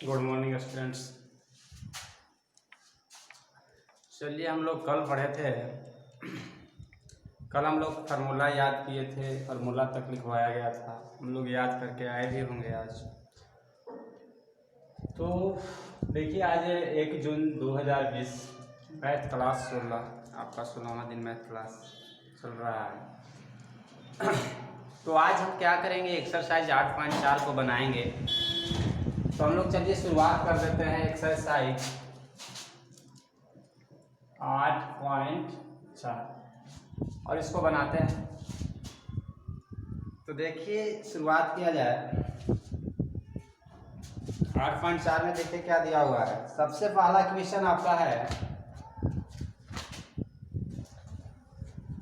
Good morning students. चलिए, हम लोग कल पढ़े थे। कल हम लोग फार्मूला याद किए थे, फार्मूला तक लिखवाया गया था, हम लोग याद करके आए भी होंगे आज। तो देखिए, आज 1 जून 2020, मैथ क्लास 16, आपका 16वां दिन मैथ क्लास चल रहा है। तो आज हम क्या करेंगे, एक्सरसाइज 8.4 को बनाएंगे। तो हम लोग चलिए शुरुआत कर देते हैं एक्सरसाइज 8.4 और इसको बनाते हैं। तो देखिए, शुरुआत किया जाए। 8.4 में देखिए क्या दिया हुआ है। सबसे पहला क्वेश्चन आपका है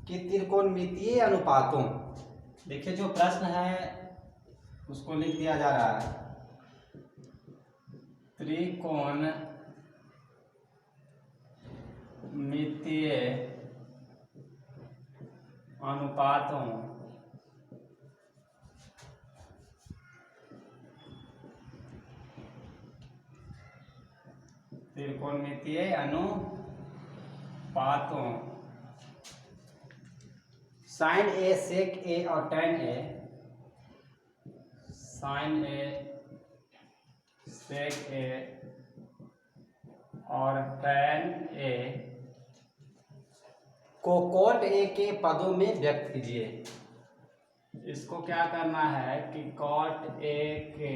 कि त्रिकोणमितीय अनुपातों, देखिए जो प्रश्न है उसको लिख दिया जा रहा है। त्रिकोणमितीय अनुपातों साइन ए सेक ए और टेन ए, साइन ए सेक ए और टेन ए को कॉट ए के पदों में व्यक्त कीजिए। इसको क्या करना है कि कॉट ए के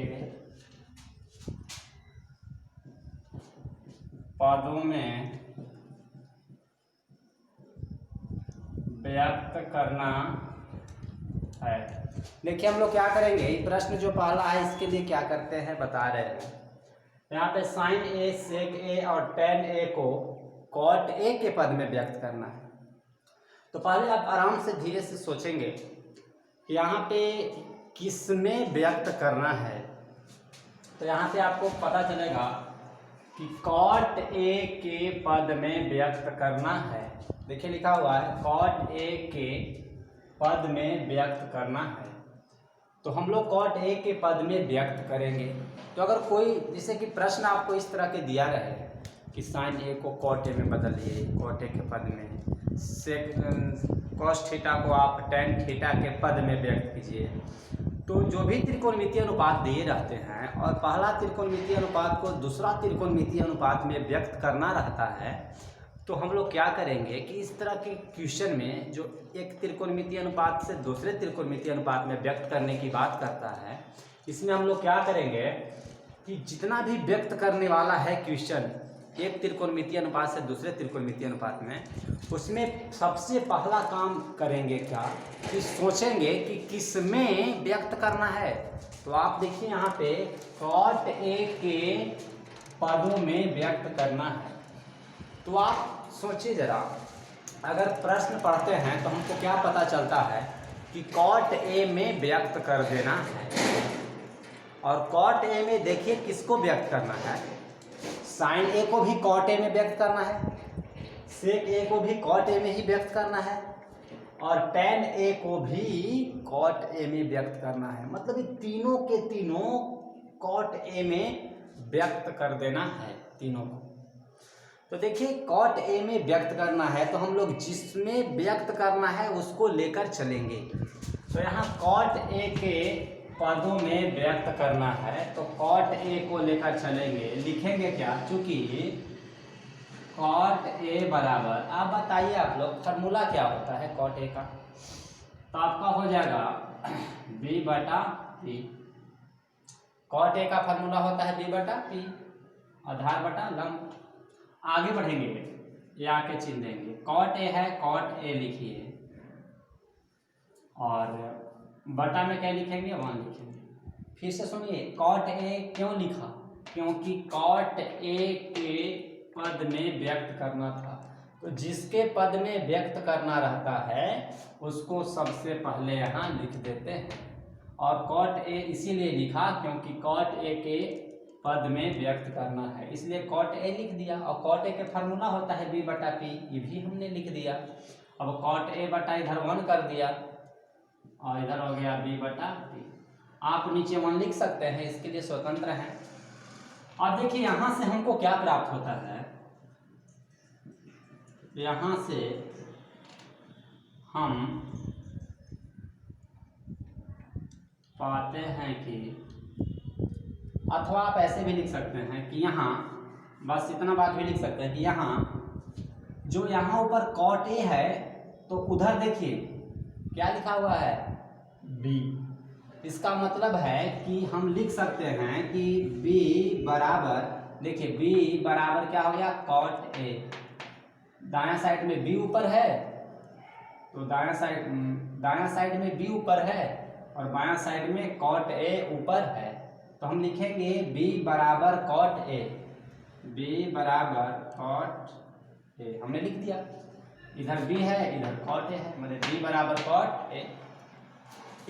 पदों में व्यक्त करना है। देखिए, हम लोग क्या करेंगे, प्रश्न जो पहला है इसके लिए क्या करते हैं बता रहे हैं। यहाँ पे साइन ए सेक ए और टेन ए को कॉट ए के पद में व्यक्त करना है। तो पहले आप आराम से धीरे से सोचेंगे कि यहाँ पे किस में व्यक्त करना है। तो यहाँ से आपको पता चलेगा कि कॉट ए के पद में व्यक्त करना है। देखिए लिखा हुआ है कॉट ए के पद में व्यक्त करना है। तो हम लोग कॉट ए के पद में व्यक्त करेंगे। तो अगर कोई जैसे कि प्रश्न आपको इस तरह के दिया रहे कि साइन ए को कॉट ए में बदलिए, कॉट ए के पद में, सेक कॉस थीटा को आप टेन थीटा के पद में व्यक्त कीजिए। तो जो भी त्रिकोणमितीय अनुपात दिए रहते हैं और पहला त्रिकोणमितीय अनुपात को दूसरा त्रिकोणमितीय अनुपात में व्यक्त करना रहता है, तो हम लोग क्या करेंगे कि इस तरह के क्वेश्चन में जो एक त्रिकोणमितीय अनुपात से दूसरे त्रिकोणमितीय अनुपात में व्यक्त करने की बात करता है, इसमें हम लोग क्या करेंगे कि जितना भी व्यक्त करने वाला है क्वेश्चन एक त्रिकोणमितीय अनुपात से दूसरे त्रिकोणमितीय अनुपात में, उसमें सबसे पहला काम करेंगे क्या कि सोचेंगे कि किस में व्यक्त करना है। तो आप देखिए यहाँ पे कॉट ए के पदों में व्यक्त करना है। तो आप सोचिए जरा, अगर प्रश्न पढ़ते हैं तो हमको क्या पता चलता है कि कॉट ए में व्यक्त कर देना है। और कॉट ए में देखिए किसको व्यक्त करना है, साइन ए को भी कॉट ए में व्यक्त करना है, सेक ए को भी कॉट ए में ही व्यक्त करना है, और टेन ए को भी कॉट ए में व्यक्त करना है। मतलब ये तीनों के तीनों कॉट ए में व्यक्त कर देना है तीनों को। तो देखिए कॉट ए में व्यक्त करना है तो हम लोग जिसमें व्यक्त करना है उसको लेकर चलेंगे। तो यहाँ कॉट ए के पदों में व्यक्त करना है तो कॉट ए को लेकर चलेंगे। लिखेंगे क्या, चूंकि कॉट ए बराबर, आप बताइए आप लोग फार्मूला क्या होता है कॉट ए का। तो आपका हो जाएगा बी बटा पी। कॉट ए का फार्मूला होता है बी बटा पी, आधार बटा लंब। आगे बढ़ेंगे, ये आके चिन्ह देंगे। कॉट ए है, कॉट ए लिखिए, और बटा में क्या लिखेंगे, 1 लिखेंगे। फिर से सुनिए, कॉट ए क्यों लिखा, क्योंकि कॉट ए के पद में व्यक्त करना था। तो जिसके पद में व्यक्त करना रहता है उसको सबसे पहले यहाँ लिख देते हैं। और कॉट ए इसीलिए लिखा क्योंकि कॉट ए के पद में व्यक्त करना है, इसलिए कॉट ए लिख दिया। और कॉट ए के फार्मूला होता है बी बटा पी, ये भी हमने लिख दिया। अब कॉट ए बटा इधर 1 कर दिया और इधर हो गया बी बटा पी। आप नीचे 1 लिख सकते हैं, इसके लिए स्वतंत्र हैं। अब देखिए यहां से हमको क्या प्राप्त होता है, यहां से हम पाते हैं कि, अथवा आप ऐसे भी लिख सकते हैं कि यहाँ बस इतना बात भी लिख सकते हैं कि यहाँ जो यहाँ ऊपर कॉट ए है तो उधर देखिए क्या लिखा हुआ है, बी। इसका मतलब है कि हम लिख सकते हैं कि बी बराबर, देखिए बी बराबर क्या हो गया, कॉट ए। दायां साइड में बी ऊपर है तो दायां साइड में बी ऊपर है और बायां साइड में कॉट ए ऊपर है, तो हम लिखेंगे b बराबर कॉट ए, b बराबर कॉट ए। हमने लिख दिया, इधर b है इधर कॉट ए है, मतलब b बराबर कॉट ए।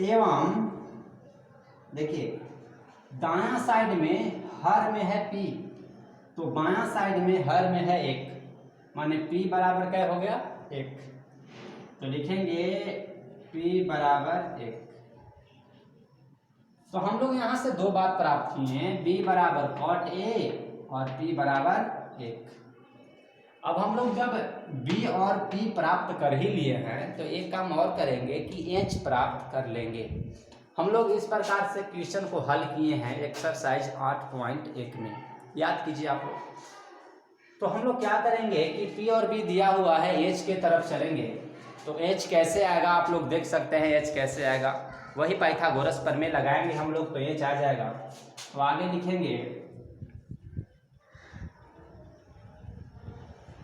एवं देखिए दायां साइड में हर में है p, तो बायां साइड में हर में है 1, माने p बराबर क्या हो गया 1, तो लिखेंगे p बराबर 1। तो हम लोग यहाँ से दो बात प्राप्त किए हैं, b बराबर कॉट ए और p बराबर 1। अब हम लोग जब b और p प्राप्त कर ही लिए हैं तो एक काम और करेंगे कि h प्राप्त कर लेंगे। हम लोग इस प्रकार से क्वेश्चन को हल किए हैं एक्सरसाइज 8.1 में, याद कीजिए आप लोग। तो हम लोग क्या करेंगे कि p और b दिया हुआ है, h के तरफ चलेंगे तो h कैसे आएगा आप लोग देख सकते हैं, h कैसे आएगा, वही पाइथागोरस प्रमेय लगाएंगे हम लोग तो h आ जाएगा। तो आगे लिखेंगे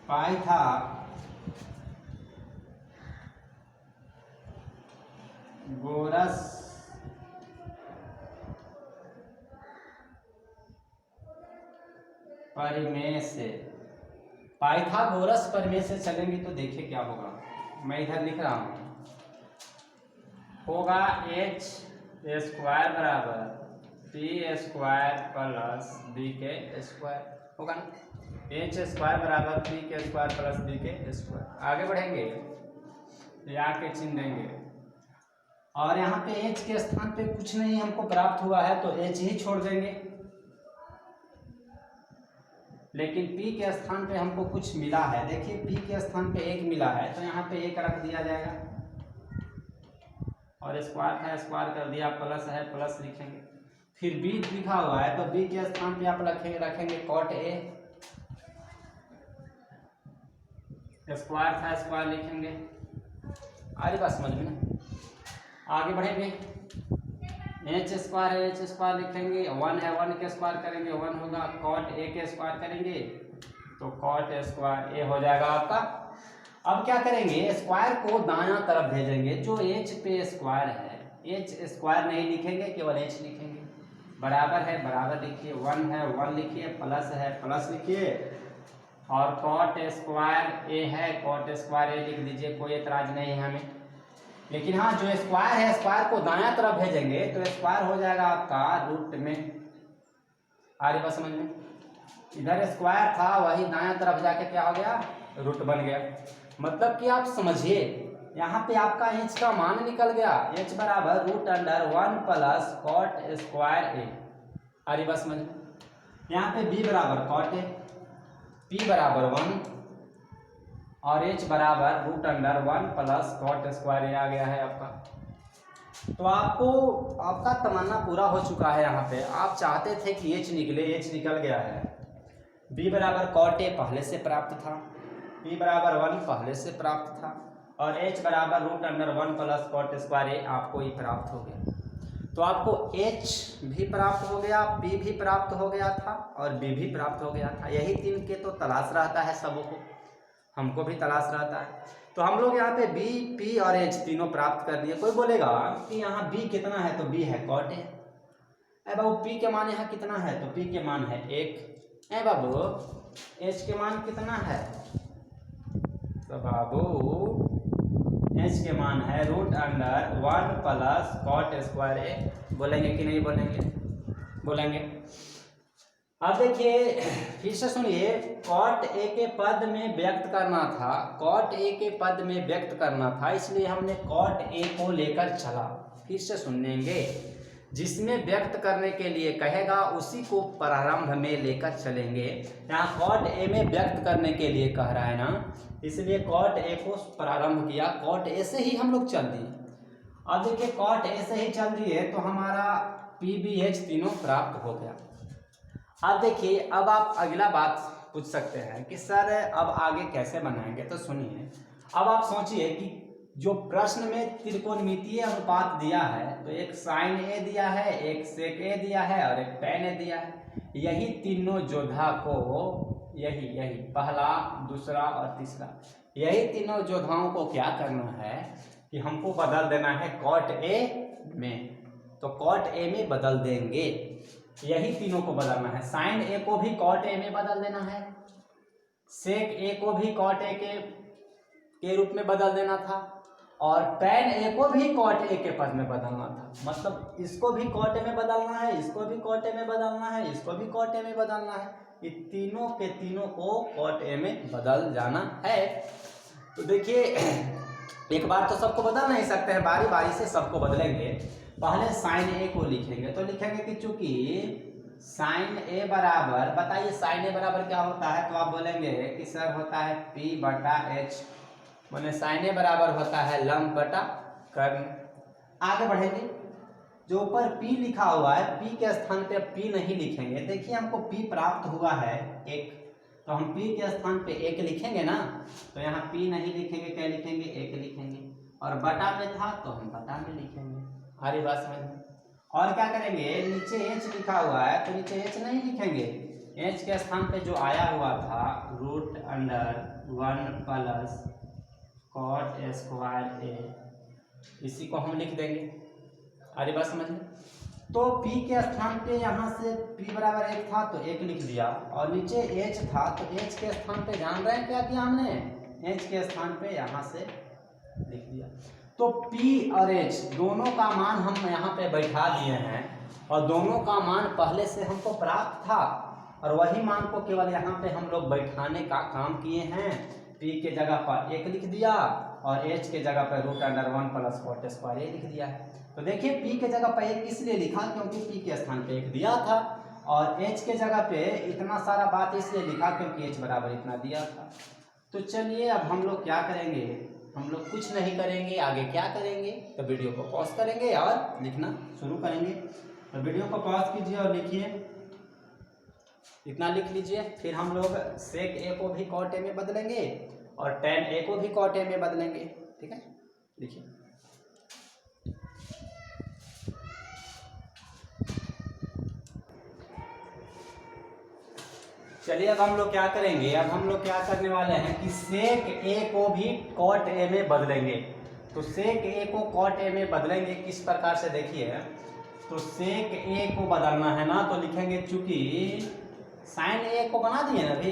पाइथागोरस प्रमेय से, पाइथागोरस प्रमेय से चलेंगे तो देखिए क्या होगा, मैं इधर लिख रहा हूं, होगा h स्क्वायर बराबर p स्क्वायर प्लस b के स्क्वायर, होगा ना, h स्क्वायर बराबर p के स्क्वायर प्लस b के स्क्वायर। आगे बढ़ेंगे, या के चिन्ह देंगे और यहाँ पे h के स्थान पे कुछ नहीं हमको प्राप्त हुआ है तो h ही छोड़ देंगे, लेकिन p के स्थान पे हमको कुछ मिला है, देखिए p के स्थान पे 1 मिला है तो यहाँ पे 1 रख दिया जाएगा और स्क्वायर था स्क्वायर कर दिया, प्लस है प्लस लिखेंगे। फिर b लिखा हुआ है तो b के स्थान पे आप रखेंगे कॉट ए, स्क्वायर था स्क्वायर लिखेंगे। आगे बात समझ में ना, आगे बढ़ेंगे, एच स्क्वायर लिखेंगे, 1 है 1 के स्क्वायर करेंगे 1 होगा, कॉट ए के स्क्वायर करेंगे तो कॉट स्क्वायर ए हो जाएगा आपका। अब क्या करेंगे, स्क्वायर को दायां तरफ भेजेंगे, जो एच पे स्क्वायर है, एच स्क्वायर नहीं लिखेंगे केवल एच लिखेंगे, बराबर है बराबर लिखिए, 1 है 1 लिखिए, प्लस है प्लस लिखिए और कॉट स्क्वायर ए है कॉट स्क्वायर ए लिख दीजिए, कोई एतराज नहीं है हमें। लेकिन हाँ जो स्क्वायर है स्क्वायर को दायां तरफ भेजेंगे तो स्क्वायर हो जाएगा आपका रूट में, आ रही बात समझ में, इधर स्क्वायर था वही दायां तरफ जाके क्या हो गया, रूट बन गया। मतलब कि आप समझिए यहाँ पे आपका h का मान निकल गया, h बराबर root under 1 plus cot square A, आ रही बात समझ में। यहाँ पे b बराबर कॉट ए, p बराबर 1 और h बराबर root under 1 plus cot square A आ गया है आपका। तो आपको आपका तमन्ना पूरा हो चुका है, यहाँ पे आप चाहते थे कि h निकले, h निकल गया है। b बराबर कॉट ए पहले से प्राप्त था, p बराबर 1 पहले से प्राप्त था और h बराबर root under 1 plus cot square A आपको ही प्राप्त हो गया। तो आपको h भी प्राप्त हो गया, p भी प्राप्त हो गया था और b भी प्राप्त हो गया था। यही 3 के तो तलाश रहता है सबको, हमको भी तलाश रहता है। तो हम लोग यहाँ पे b, p और h तीनों प्राप्त कर लिए। कोई बोलेगा कि यहाँ b कितना है तो b है कॉट ए, अरे बाबू p के मान यहाँ कितना है तो p के मान है 1, अरे बाबू h के मान कितना है तो बाबू h के मान है root under 1 plus cot square A. बोलेंगे कि नहीं बोलेंगे, बोलेंगे। अब देखिए फिर से सुनिए, कॉट ए के पद में व्यक्त करना था, कॉट ए के पद में व्यक्त करना था, इसलिए हमने कॉट ए को लेकर चला। फिर से सुनेंगे, जिसमें व्यक्त करने के लिए कहेगा उसी को प्रारंभ में लेकर चलेंगे। यहाँ कॉट ए में व्यक्त करने के लिए कह रहा है ना, इसलिए कॉट ए को प्रारंभ किया, कॉट ए से ही हम लोग चल दिए। अब देखिए कॉट ए से ही चल दिए तो हमारा पी बी एच तीनों प्राप्त हो गया। अब देखिए अब आप अगला बात पूछ सकते हैं कि सर अब आगे कैसे बनाएंगे, तो सुनिए। अब आप सोचिए कि जो प्रश्न में त्रिकोणमितीय अनुपात दिया है, तो एक साइन ए दिया है, एक सेक ए दिया है और एक टेन ए दिया है। यही तीनों योद्धा को यही पहला, दूसरा और तीसरा, यही तीनों योद्धाओं को क्या करना है कि हमको बदल देना है कॉट ए में। तो कॉट ए में बदल देंगे, यही तीनों को बदलना है। साइन ए को भी कॉट ए में बदल देना है, सेक ए को भी कॉट ए के रूप में बदल देना था, और टेन ए को भी कॉट ए के पद में बदलना था। मतलब इसको भी कॉट ए में बदलना है, इसको भी कॉट ए में बदलना है, इसको भी कॉट ए में बदलना है। ये तीनों के तीनों को कॉट ए में बदल जाना है। तो देखिए एक बार तो सबको बदल नहीं सकते हैं, बारी बारी से सबको बदलेंगे। पहले साइन ए को लिखेंगे, तो लिखेंगे कि चूंकि साइन ए बराबर, बताइए साइन ए बराबर क्या होता है, तो आप बोलेंगे कि सर होता है पी बटा एच, मैंने साइन ए बराबर होता है लंब बटा कर्ण। आगे बढ़ेंगे, जो ऊपर P लिखा हुआ है P के स्थान पे P नहीं लिखेंगे। देखिए हमको P प्राप्त हुआ है एक, तो हम P के स्थान पे 1 लिखेंगे ना, तो यहाँ P नहीं लिखेंगे, क्या लिखेंगे 1 लिखेंगे, और बटा में था तो हम बटा में लिखेंगे। अरे बात समझ में। और क्या करेंगे, नीचे H लिखा हुआ है तो नीचे H नहीं लिखेंगे, H के स्थान पे जो आया हुआ था √1 प्लस कॉट स्क्वायर ए, इसी को हम लिख देंगे। अरे बात समझ में। तो P के स्थान पे यहाँ से P बराबर 1 था तो 1 लिख दिया, और नीचे H था तो H के स्थान पे जान रहे हैं क्या किया हमने, H के स्थान पे यहाँ से लिख दिया। तो P और H दोनों का मान हम यहाँ पे बैठा दिए हैं, और दोनों का मान पहले से हमको प्राप्त था, और वही मान को केवल यहाँ पे हम लोग बैठाने का काम किए हैं। P के जगह पर 1 लिख दिया और H के जगह पर √1 प्लस कॉट स्क्वायर ए लिख दिया है। तो देखिए P के जगह पर 1 इसलिए लिखा क्योंकि P के स्थान पे 1 दिया था, और H के जगह पे इतना सारा बात इसलिए लिखा क्योंकि H बराबर इतना दिया था। तो चलिए अब हम लोग क्या करेंगे, हम लोग कुछ नहीं करेंगे, आगे क्या करेंगे, तो वीडियो को पॉज करेंगे और लिखना शुरू करेंगे। तो वीडियो को पॉज कीजिए और लिखिए, इतना लिख लीजिए। फिर हम लोग सेक ए को भी कॉट ए में बदलेंगे और टेन ए को भी कॉट ए में बदलेंगे, ठीक है। लिखिए, चलिए अब हम लोग क्या करेंगे, अब हम लोग क्या करने वाले हैं कि सेक ए को भी कॉट ए में बदलेंगे। तो सेक ए को कॉट ए में बदलेंगे किस प्रकार से, देखिए। तो सेक ए को बदलना है ना, तो लिखेंगे चूंकि साइन ए को बना दिए ना अभी,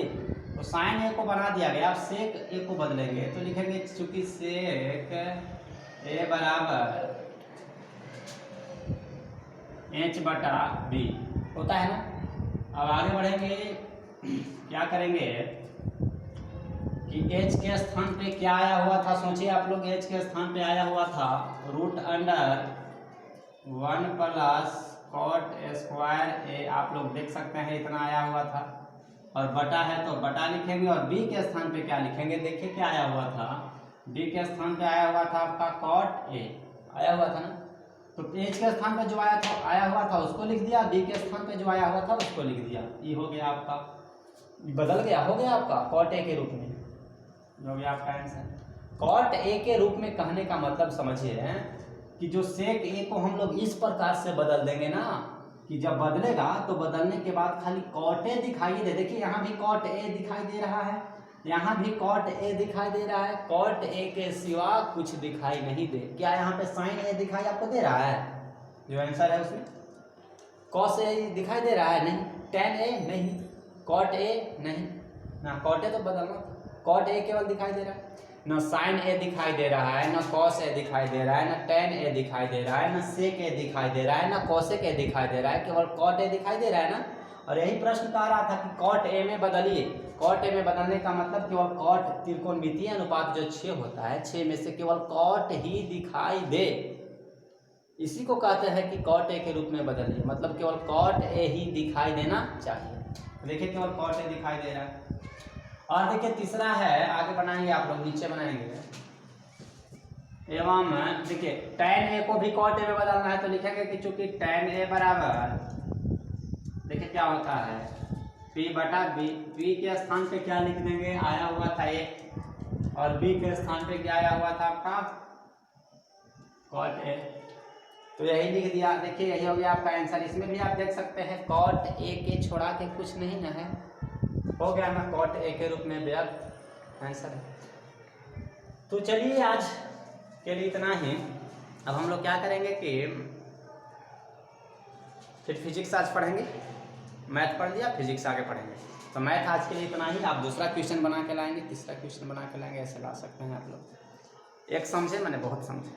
तो साइन ए को बना दिया गया, अब सेक ए को बदलेंगे तो लिखेंगे चूंकि सेक ए बराबर H बटा बी होता है ना। अब आगे बढ़ेंगे, क्या करेंगे कि H के स्थान पे क्या आया हुआ था, सोचिए आप लोग। H के स्थान पे आया हुआ था √1 प्लस कॉट स्क्वायर ए, आप लोग देख सकते हैं इतना आया हुआ था, और बटा है तो बटा लिखेंगे, और B के स्थान पे क्या लिखेंगे, देखिए क्या आया हुआ था, B के स्थान पे आया हुआ था आपका कॉट ए आया हुआ था ना। तो H के स्थान पे जो आया हुआ था उसको लिख दिया, B के स्थान पे जो आया हुआ था उसको लिख दिया। ये हो गया आपका, बदल गया, हो गया आपका कॉट ए के रूप में, हो गया आपका आंसर। कॉट ए के रूप में कहने का मतलब समझिए कि जो सेक ए को हम लोग इस प्रकार से बदल देंगे ना, कि जब बदलेगा तो बदलने के बाद खाली कॉट ए दिखाई दे। देखिए यहाँ भी कॉट ए दिखाई दे रहा है, यहाँ भी कॉट ए दिखाई दे रहा है, कॉट ए के सिवा कुछ दिखाई नहीं दे। क्या यहाँ पे साइन ए दिखाई आपको दे रहा है, जो आंसर है उसमें कॉस ए दिखाई दे रहा है, नहीं, टेन ए नहीं, कॉट ए नहीं ना, कॉट ए तो बदलना, कॉट ए केवल दिखाई दे रहा है, ना साइन ए दिखाई दे रहा है, ना कॉस ए दिखाई दे रहा है, ना टेन ए दिखाई दे रहा है, ना सेक ए दिखाई दे रहा है, ना कोसेक ए दिखाई दे रहा है, केवल कॉट ए दिखाई दे रहा है ना। और यही प्रश्न कह रहा था कि कॉट ए में बदलिए। कॉट ए में बदलने का मतलब केवल कॉट त्रिकोणमितीय अनुपात जो 6 होता है, 6 में से केवल कॉट ही दिखाई दे, इसी को कहते हैं कि कॉट ए के रूप में बदलिए, मतलब केवल कॉट ए ही दिखाई देना चाहिए। देखिए केवल कॉट ए दिखाई दे रहा है। और देखिए तीसरा है, आगे बनाएंगे आप लोग, नीचे बनाएंगे एवं देखिए tan ए को भी कॉट ए में बदलना है, तो लिखेंगे कि चूंकि tan ए बराबर देखिए क्या होता है p बटा b, p के स्थान पे क्या लिख देंगे, आया हुआ था a, और b के स्थान पे क्या आया हुआ था आपका cot a, तो यही लिख दिया। देखिए यही हो गया आपका आंसर। इसमें भी आप देख सकते हैं cot a के छोड़ा के कुछ नहीं ना है, हो गया ना cot a के रूप में व्यक्त आंसर है। तो चलिए आज के लिए इतना ही। अब हम लोग क्या करेंगे कि फिर फिजिक्स आज पढ़ेंगे, मैथ पढ़ लिया, फिजिक्स आगे पढ़ेंगे। तो मैथ आज के लिए इतना ही। आप दूसरा क्वेश्चन बना के लाएंगे, तीसरा क्वेश्चन बना के लाएंगे, ऐसे ला सकते हैं आप लोग। एक समझे मैंने बहुत समझे।